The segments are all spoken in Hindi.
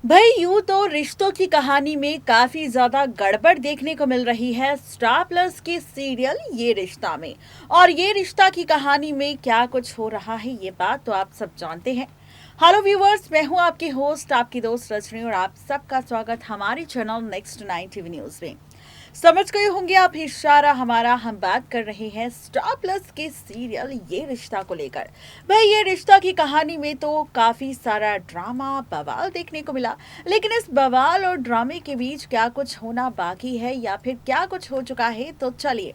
भाई यूं तो रिश्तों की कहानी में काफी ज्यादा गड़बड़ देखने को मिल रही है स्टार प्लस के सीरियल ये रिश्ता में। और ये रिश्ता की कहानी में क्या कुछ हो रहा है ये बात तो आप सब जानते हैं। हेलो व्यूवर्स, मैं हूं आपकी होस्ट आपकी दोस्त रजनी और आप सबका स्वागत हमारे चैनल नेक्स्ट 9 टीवी न्यूज में। समझ गए होंगे आप इशारा हमारा, हम बात कर रहे हैं स्टार प्लस के सीरियल ये रिश्ता को लेकर। भाई ये रिश्ता की कहानी में तो काफी सारा ड्रामा बवाल देखने को मिला, लेकिन इस बवाल और ड्रामे के बीच क्या कुछ होना बाकी है या फिर क्या कुछ हो चुका है, तो चलिए।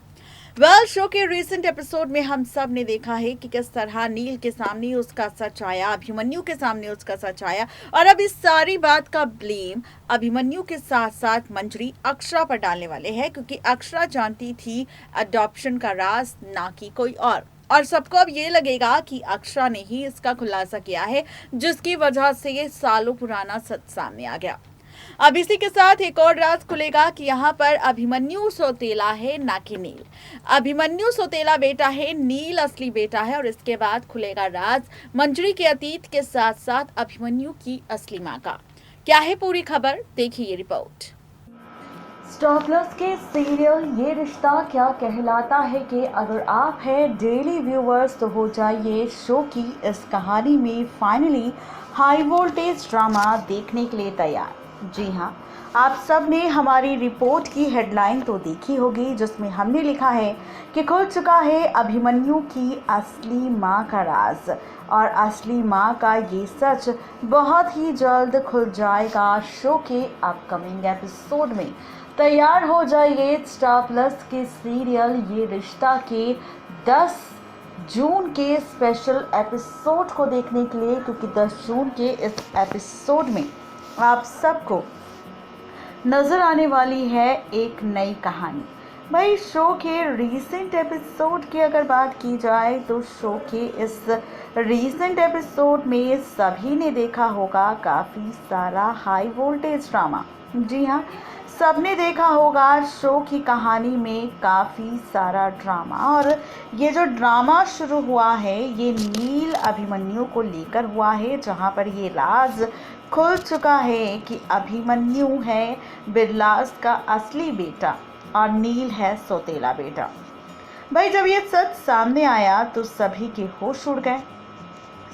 शो के रिसेंट एपिसोड में हम सब ने देखा है कि किस तरह नील के सामने उसका सच आया, अभिमन्यु के सामने उसका सच आया, और अब इस सारी बात का ब्लेम अभिमन्यु के साथ साथ मंजरी अक्षरा पर डालने वाले हैं, क्योंकि अक्षरा जानती थी अडॉप्शन का राज, ना कि कोई और सबको अब ये लगेगा कि अक्षरा ने ही इसका खुलासा किया है, जिसकी वजह से ये सालों पुराना सच सामने आ गया। अब इसी के साथ एक और राज खुलेगा कि यहाँ पर अभिमन्यु सौतेला है, ना कि नील। अभिमन्यु सौतेला बेटा है, नील असली बेटा है, और इसके बाद खुलेगा राज मंजरी के अतीत के साथ साथ अभिमन्यु की असली माँ का। क्या है पूरी खबर, देखिए ये रिपोर्ट। स्टार प्लस के सीरियल ये रिश्ता क्या कहलाता है कि अगर आप हैं डेली व्यूवर्स तो हो जाइए शो की इस कहानी में फाइनली हाई वोल्टेज ड्रामा देखने के लिए तैयार। जी हाँ, आप सब ने हमारी रिपोर्ट की हेडलाइन तो देखी होगी, जिसमें हमने लिखा है कि खुल चुका है अभिमन्यु की असली माँ का राज, और असली माँ का ये सच बहुत ही जल्द खुल जाएगा शो के अपकमिंग एपिसोड में। तैयार हो जाइए स्टार प्लस के सीरियल ये रिश्ता के 10 जून के स्पेशल एपिसोड को देखने के लिए, क्योंकि 10 जून के इस एपिसोड में आप सबको नज़र आने वाली है एक नई कहानी। भाई शो के रीसेंट एपिसोड की अगर बात की जाए तो शो के इस रीसेंट एपिसोड में सभी ने देखा होगा काफ़ी सारा हाई वोल्टेज ड्रामा। जी हाँ, सबने देखा होगा शो की कहानी में काफ़ी सारा ड्रामा, और ये जो ड्रामा शुरू हुआ है ये नील अभिमन्यु को लेकर हुआ है, जहाँ पर ये राज खुल चुका है कि अभिमन्यु है बिरलास का असली बेटा और नील है सौतेला बेटा। भाई जब ये सच सामने आया तो सभी के होश उड़ गए।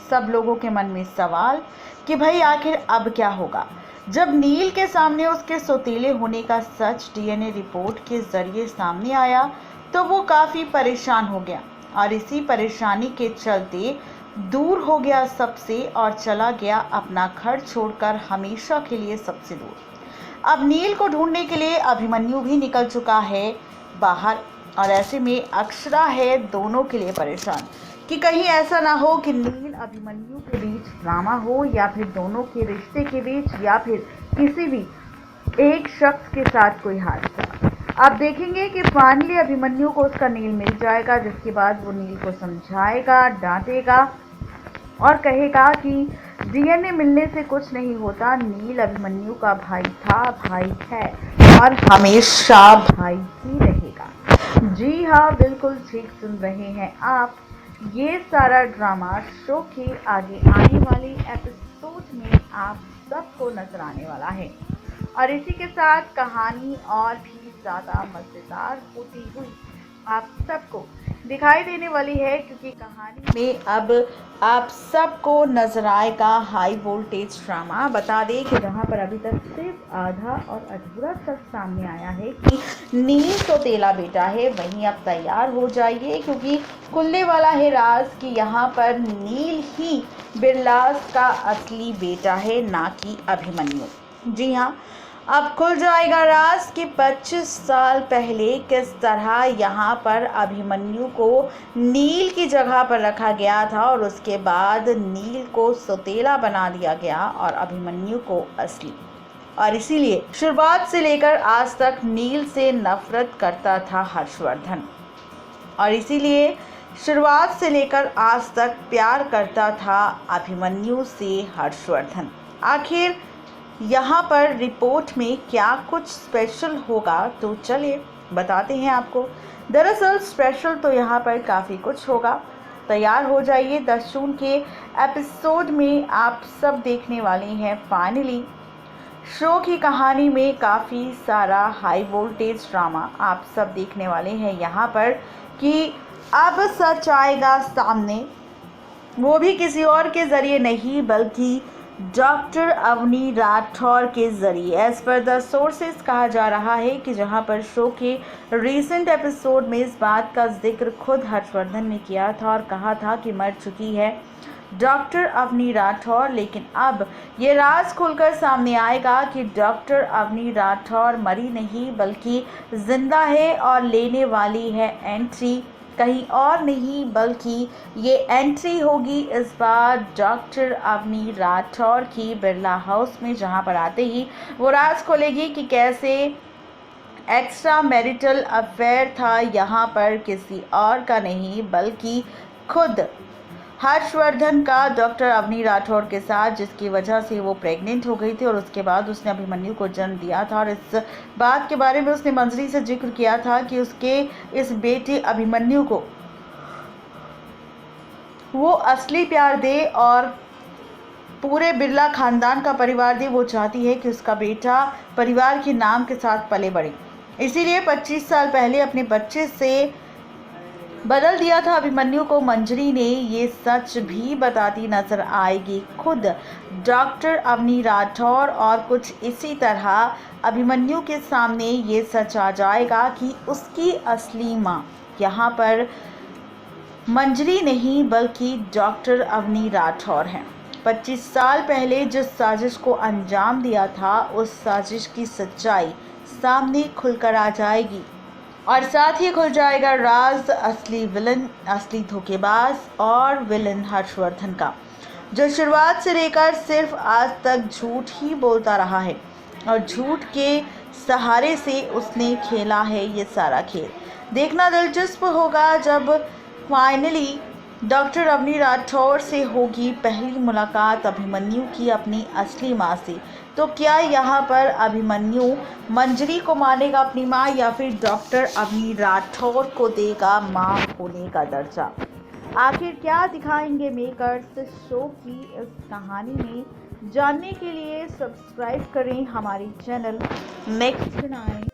सब लोगों के मन में सवाल कि भाई आखिर अब क्या होगा। जब नील के सामने उसके सौतेले होने का सच डीएनए रिपोर्ट के जरिए सामने आया तो वो काफ़ी परेशान हो गया, और इसी परेशानी के चलते दूर हो गया सबसे और चला गया अपना घर छोड़कर हमेशा के लिए सबसे दूर। अब नील को ढूंढने के लिए अभिमन्यु भी निकल चुका है बाहर, और ऐसे में अक्षरा है दोनों के लिए परेशान कि कहीं ऐसा ना हो कि नील अभिमन्यु के बीच ड्रामा हो, या फिर दोनों के रिश्ते के बीच, या फिर किसी भी एक शख्स के साथ कोई हादसा। आप देखेंगे कि फाइनली अभिमन्यु को उसका नील मिल जाएगा, जिसके बाद वो नील को समझाएगा, डांटेगा और कहेगा कि डीएनए मिलने से कुछ नहीं होता, नील अभिमन्यु का भाई था, भाई है और हमेशा भाई ही रहेगा। जी हाँ, बिल्कुल ठीक सुन रहे हैं आप। ये सारा ड्रामा शो के आगे आने वाले एपिसोड में आप सबको नजर आने वाला है, और इसी के साथ कहानी और भी ज़्यादा मज़ेदार होती हुई आप सबको दिखाई देने वाली है, क्योंकि कहानी में अब आप सबको नजर आएगा हाई वोल्टेज ड्रामा। बता दें कि जहां पर अभी तक सिर्फ आधा और अधूरा सच सामने आया है कि नील सौतेला बेटा है, वहीं अब तैयार हो जाइए क्योंकि खुलने वाला है राज कि यहाँ पर नील ही बिरलास का असली बेटा है, ना कि अभिमन्यु। जी हाँ, अब खुल जाएगा राज कि 25 साल पहले किस तरह यहाँ पर अभिमन्यु को नील की जगह पर रखा गया था, और उसके बाद नील को सौतेला बना दिया गया और अभिमन्यु को असली। और इसीलिए शुरुआत से लेकर आज तक नील से नफरत करता था हर्षवर्धन, और इसीलिए शुरुआत से लेकर आज तक प्यार करता था अभिमन्यु से हर्षवर्धन। आखिर यहाँ पर रिपोर्ट में क्या कुछ स्पेशल होगा, तो चलिए बताते हैं आपको। दरअसल स्पेशल तो यहाँ पर काफ़ी कुछ होगा। तैयार हो जाइए, 10 जून के एपिसोड में आप सब देखने वाले हैं फाइनली शो की कहानी में काफ़ी सारा हाई वोल्टेज ड्रामा आप सब देखने वाले हैं यहाँ पर कि अब सच आएगा सामने, वो भी किसी और के ज़रिए नहीं बल्कि डॉक्टर अवनी राठौर के ज़रिए। एज़ पर द सोर्सेस कहा जा रहा है कि जहां पर शो के रीसेंट एपिसोड में इस बात का जिक्र खुद हर्षवर्धन ने किया था और कहा था कि मर चुकी है डॉक्टर अवनी राठौर, लेकिन अब ये राज खुलकर सामने आएगा कि डॉक्टर अवनी राठौर मरी नहीं बल्कि जिंदा है और लेने वाली है एंट्री कहीं और नहीं बल्कि ये एंट्री होगी इस बार डॉक्टर अवनी राठौर की बिरला हाउस में, जहां पर आते ही वो राज खोलेगी कि कैसे एक्स्ट्रा मैरिटल अफेयर था यहाँ पर किसी और का नहीं बल्कि खुद हर्षवर्धन का डॉक्टर अवनी राठौर के साथ, जिसकी वजह से वो प्रेग्नेंट हो गई थी और उसके बाद उसने अभिमन्यु को जन्म दिया था। और इस बात के बारे में उसने मंजरी से जिक्र किया था कि उसके इस बेटे अभिमन्यु को वो असली प्यार दे और पूरे बिरला खानदान का परिवार दे। वो चाहती है कि उसका बेटा परिवार के नाम के साथ पले बढ़े, इसीलिए 25 साल पहले अपने बच्चे से बदल दिया था अभिमन्यु को। मंजरी ने ये सच भी बताती नजर आएगी खुद डॉक्टर अवनी राठौर और कुछ इसी तरह अभिमन्यु के सामने ये सच आ जाएगा कि उसकी असली माँ यहाँ पर मंजरी नहीं बल्कि डॉक्टर अवनी राठौर हैं। 25 साल पहले जिस साजिश को अंजाम दिया था उस साजिश की सच्चाई सामने खुलकर आ जाएगी और साथ ही खुल जाएगा राज असली विलन, असली धोखेबाज और विलन हर्षवर्धन का, जो शुरुआत से लेकर सिर्फ आज तक झूठ ही बोलता रहा है और झूठ के सहारे से उसने खेला है ये सारा खेल। देखना दिलचस्प होगा जब फाइनली डॉक्टर अवनी राठौर से होगी पहली मुलाकात अभिमन्यु की अपनी असली माँ से। तो क्या यहाँ पर अभिमन्यु मंजरी को मानेगा अपनी माँ या फिर डॉक्टर अवनी राठौर को देगा माँ होने का दर्जा? आखिर क्या दिखाएंगे मेकर्स शो की इस कहानी में, जानने के लिए सब्सक्राइब करें हमारी चैनल नेक्स्ट 9।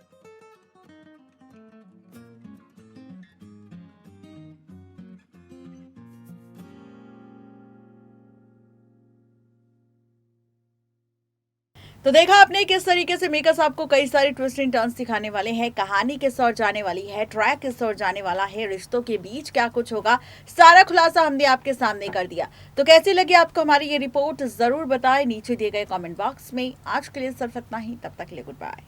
तो देखा आपने किस तरीके से मेकर्स आपको कई सारे ट्विस्ट एंड टर्न्स दिखाने वाले हैं, कहानी किस ओर जाने वाली है, ट्रैक किस ओर जाने वाला है, रिश्तों के बीच क्या कुछ होगा, सारा खुलासा हमने आपके सामने कर दिया। तो कैसी लगी आपको हमारी ये रिपोर्ट जरूर बताएं नीचे दिए गए कमेंट बॉक्स में। आज के लिए सिर्फ इतना ही, तब तक के लिए गुड बाय।